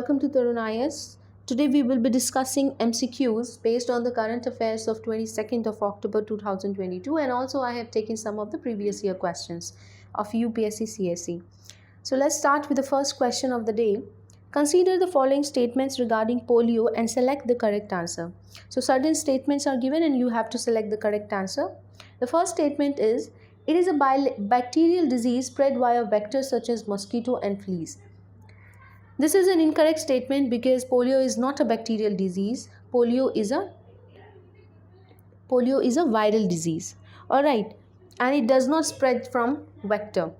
welcome to Tarunayas. Today we will be discussing MCQs based on the current affairs of 22nd of October 2022, and also I have taken some of the previous year questions of UPSC CSE. So let's start with the first question of the day. Consider the following statements regarding polio and select the correct answer. So certain statements are given and you have to select the correct answer. The first statement is, it is a bacterial disease spread via vectors such as mosquito and fleas. This is an incorrect statement because polio is not a bacterial disease. Polio is a viral disease. Alright, and it does not spread from vector.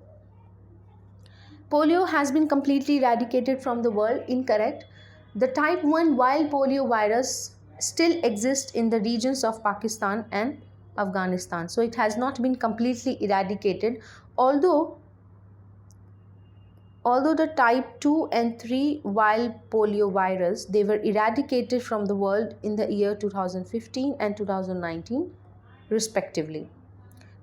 Polio has been completely eradicated from the world. Incorrect. The type 1 wild polio virus still exists in the regions of Pakistan and Afghanistan. So it has not been completely eradicated, although the type 2 and 3 wild polio virus, they were eradicated from the world in the year 2015 and 2019 respectively.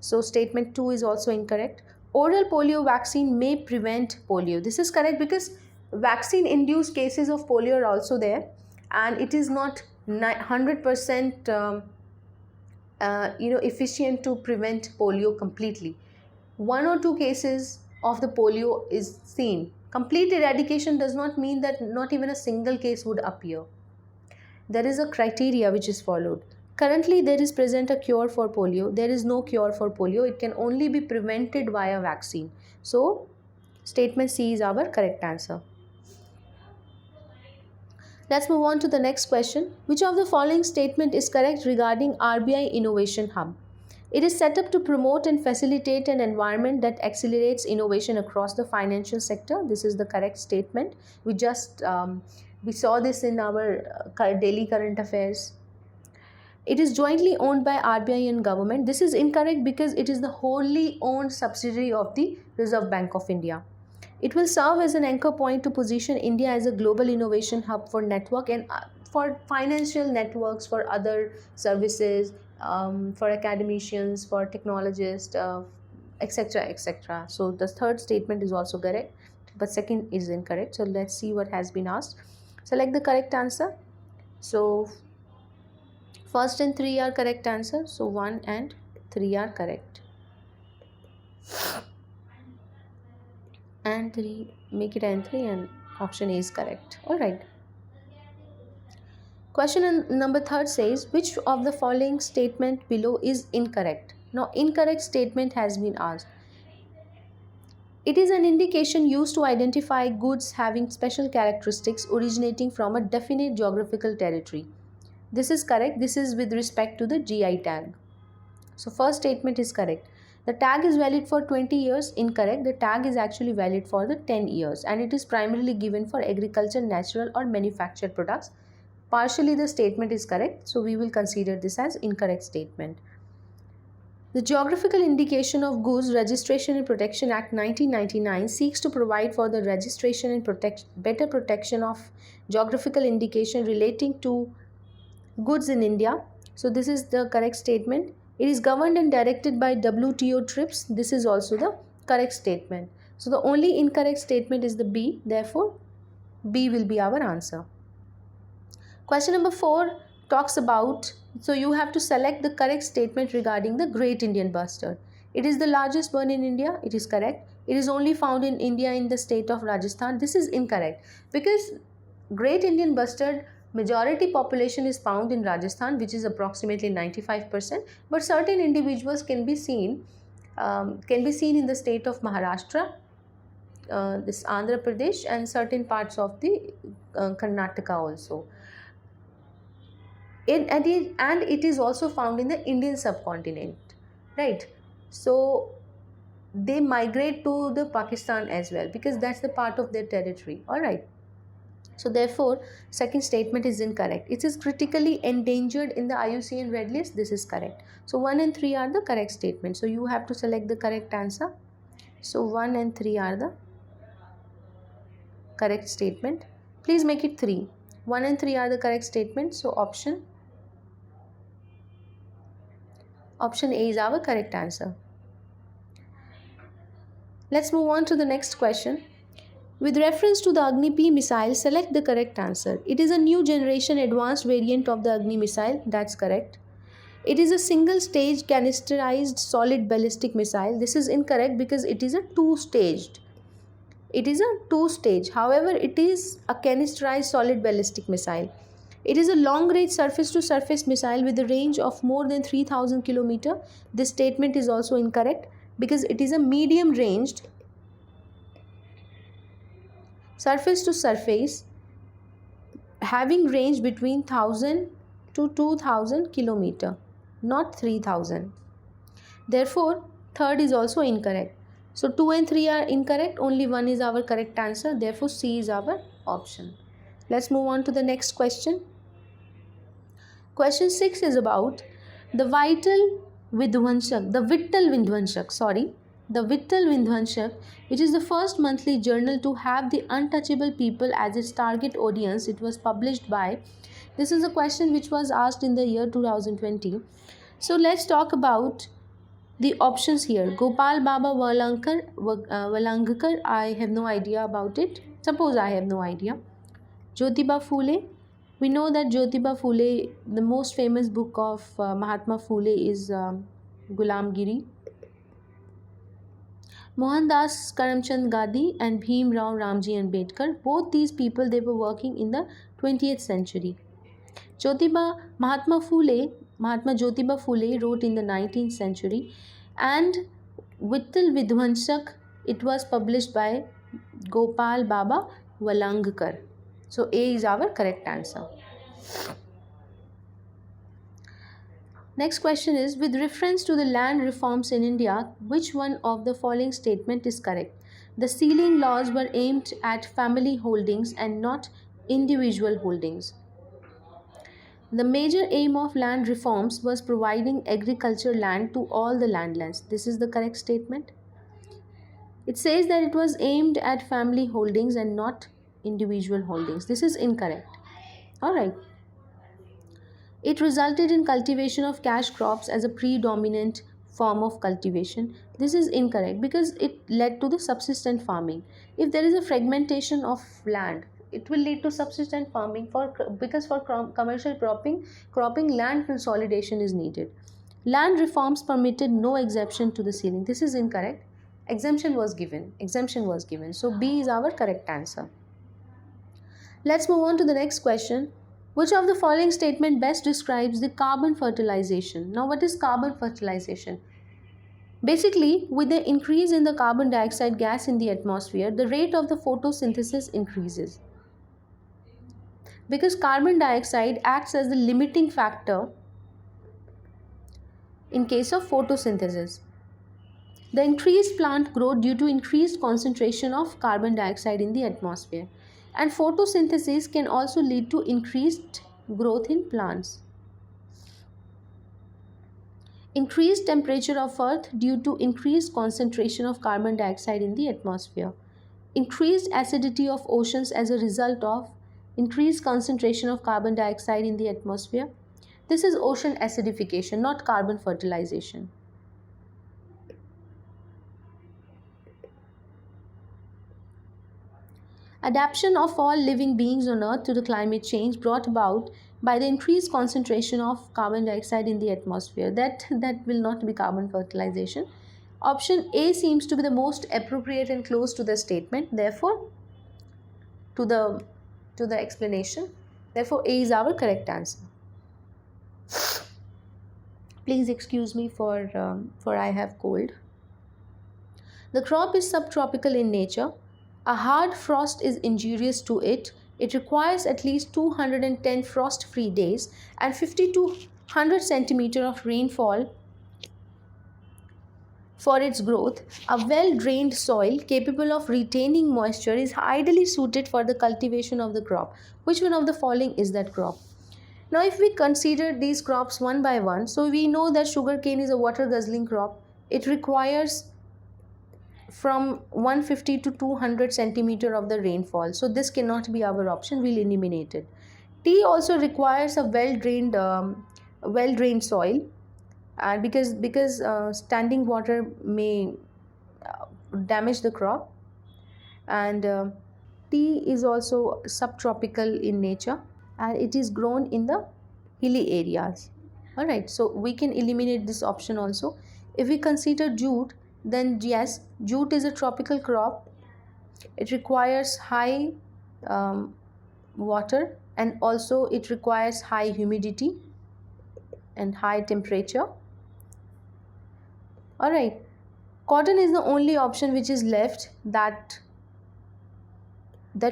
So statement 2 is also incorrect. Oral polio vaccine may prevent polio. This is correct because vaccine induced cases of polio are also there, and it is not 100% efficient to prevent polio completely. 1 or 2 cases of the polio is seen. Complete eradication does not mean that not even a single case would appear. There is a criteria which is followed. Currently, there is present a cure for polio. There is no cure for polio. It can only be prevented via vaccine. So, statement C is our correct answer. Let's move on to the next question. Which of the following statement is correct regarding RBI Innovation Hub? It is set up to promote and facilitate an environment that accelerates innovation across the financial sector. This is the correct statement. We saw this in our daily current affairs. It is jointly owned by RBI and government. This is incorrect because it is the wholly owned subsidiary of the Reserve Bank of India. It will serve as an anchor point to position India as a global innovation hub for network and for financial networks, for other services, for academicians, for technologists, etc., etc. So the third statement is also correct, but second is incorrect. So let's see what has been asked. Select the correct answer. So first and 3 are correct answer. So 1 and 3 are correct. And 3, make it and 3, and option A is correct. Alright. Question number 3 says, which of the following statement below is incorrect? Now, incorrect statement has been asked. It is an indication used to identify goods having special characteristics originating from a definite geographical territory. This is correct. This is with respect to the GI tag. So, first statement is correct. The tag is valid for 20 years. Incorrect. The tag is actually valid for the 10 years, and it is primarily given for agriculture, natural or manufactured products. Partially the statement is correct, so we will consider this as incorrect statement. The Geographical Indication of Goods Registration and Protection Act 1999 seeks to provide for the registration and better protection of geographical indication relating to goods in India. So this is the correct statement. It is governed and directed by WTO TRIPS. This is also the correct statement. So the only incorrect statement is the B. Therefore, B will be our answer. Question number 4 talks about, so you have to select the correct statement regarding the Great Indian Bustard. It is the largest bird in India. It is correct. It is only found in India in the state of Rajasthan. This is incorrect because Great Indian Bustard majority population is found in Rajasthan, which is approximately 95%, but certain individuals can be seen in the state of Maharashtra, this Andhra Pradesh, and certain parts of the Karnataka also. And it is also found in the Indian subcontinent, right? So they migrate to the Pakistan as well because that's the part of their territory. All right. So therefore, second statement is incorrect. It is critically endangered in the IUCN Red List. This is correct. So 1 and 3 are the correct statements. So you have to select the correct answer. So 1 and 3 are the correct statement. Please make it 3. 1 and 3 are the correct statements. So option A is our correct answer. Let's move on to the next question. With reference to the Agni P missile, select the correct answer. It is a new generation advanced variant of the Agni missile. That's correct. It is a single stage canisterized solid ballistic missile. This is incorrect because it is a two-staged. It is a two-stage. However, it is a canisterized solid ballistic missile. It is a long-range surface-to-surface missile with a range of more than 3000 km. This statement is also incorrect because it is a medium-ranged surface-to-surface having range between 1000 to 2000 km, not 3000. Therefore, third is also incorrect. So 2 and 3 are incorrect, only 1 is our correct answer. Therefore, C is our option. Let's move on to the next question. Question 6 is about the vittal Vidvanshak, which is the first monthly journal to have the untouchable people as its target audience. It was published by, this is a question which was asked in the year 2020. So let's talk about the options here. Gopal Baba Valangkar, I have no idea about it. Suppose I have no idea. Jyotiba Phule. We know that Jyotiba Phule, the most famous book of Mahatma Phule is Gulamgiri. Mohandas Karamchand Gandhi and Bhim Rao Ramji Ambedkar, both these people, they were working in the 20th century. Mahatma Jyotiba Phule wrote in the 19th century, and Vittal Vidvanshak, it was published by Gopal Baba Valangkar. So A is our correct answer. Next question is, with reference to the land reforms in India, which one of the following statement is correct? The sealing laws were aimed at family holdings and not individual holdings. The major aim of land reforms was providing agricultural land to all the landless. This is the correct statement. It says that it was aimed at family holdings and not individual holdings. This is incorrect. Alright. It resulted in cultivation of cash crops as a predominant form of cultivation. This is incorrect because it led to the subsistence farming. If there is a fragmentation of land, it will lead to subsistence farming because for commercial cropping land consolidation is needed. Land reforms permitted no exemption to the ceiling. This is incorrect. Exemption was given. So B is our correct answer. Let's move on to the next question. Which of the following statement best describes the carbon fertilization? Now, what is carbon fertilization? Basically, with the increase in the carbon dioxide gas in the atmosphere, the rate of the photosynthesis increases. Because carbon dioxide acts as the limiting factor in case of photosynthesis. The increased plant growth due to increased concentration of carbon dioxide in the atmosphere. And photosynthesis can also lead to increased growth in plants. Increased temperature of earth due to increased concentration of carbon dioxide in the atmosphere. Increased acidity of oceans as a result of increased concentration of carbon dioxide in the atmosphere. This is ocean acidification, not carbon fertilization. Adaptation of all living beings on earth to the climate change brought about by the increased concentration of carbon dioxide in the atmosphere. That will not be carbon fertilization. Option A seems to be the most appropriate and close to the statement, therefore to the explanation. Therefore A is our correct answer. Please excuse me for I have cold. The crop is subtropical in nature. A hard frost is injurious to it. It requires at least 210 frost-free days and 50 to 100 centimeters of rainfall for its growth. A well-drained soil capable of retaining moisture is ideally suited for the cultivation of the crop. Which one of the following is that crop? Now, if we consider these crops one by one, so we know that sugarcane is a water-guzzling crop. It requires from 150 to 200 centimeter of the rainfall. So this cannot be our option. We'll eliminate it. Tea also requires a well-drained soil, and because standing water may damage the crop. And tea is also subtropical in nature and it is grown in the hilly areas. Alright, so we can eliminate this option also. If we consider jute, then yes, jute is a tropical crop. It requires high water, and also it requires high humidity and high temperature. Alright, cotton is the only option which is left that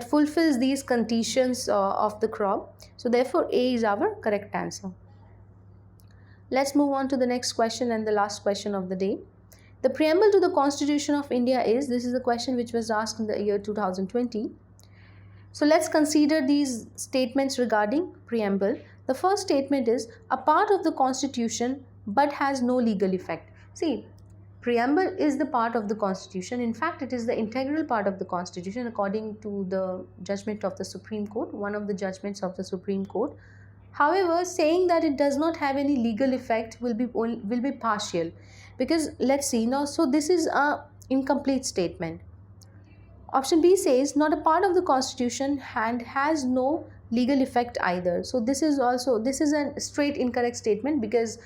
fulfills these conditions of the crop. So therefore A is our correct answer. Let's move on to the next question and the last question of the day. The preamble to the Constitution of India is, this is a question which was asked in the year 2020. So let's consider these statements regarding preamble. The first statement is a part of the Constitution but has no legal effect. See, preamble is the part of the Constitution. In fact, it is the integral part of the Constitution according to the judgment of the Supreme Court, one of the judgments of the Supreme Court. However, saying that it does not have any legal effect will be partial, because let's see now. So this is a incomplete statement. Option B says not a part of the Constitution and has no legal effect either. So this is a straight incorrect statement, because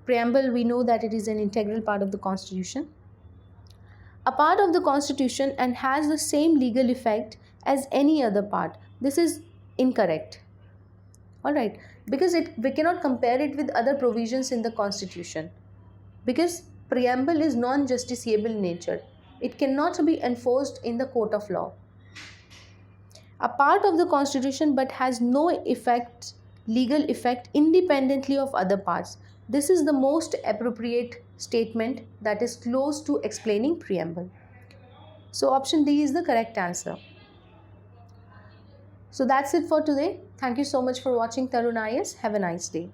preamble, we know that it is an integral part of the Constitution. A part of the Constitution and has the same legal effect as any other part. This is incorrect. Alright, because we cannot compare it with other provisions in the Constitution, because preamble is non-justiciable in nature. It cannot be enforced in the court of law. A part of the Constitution but has no legal effect independently of other parts. This is the most appropriate statement that is close to explaining preamble. So option D is the correct answer. So that's it for today. Thank you so much for watching Tarun IAS. Have a nice day.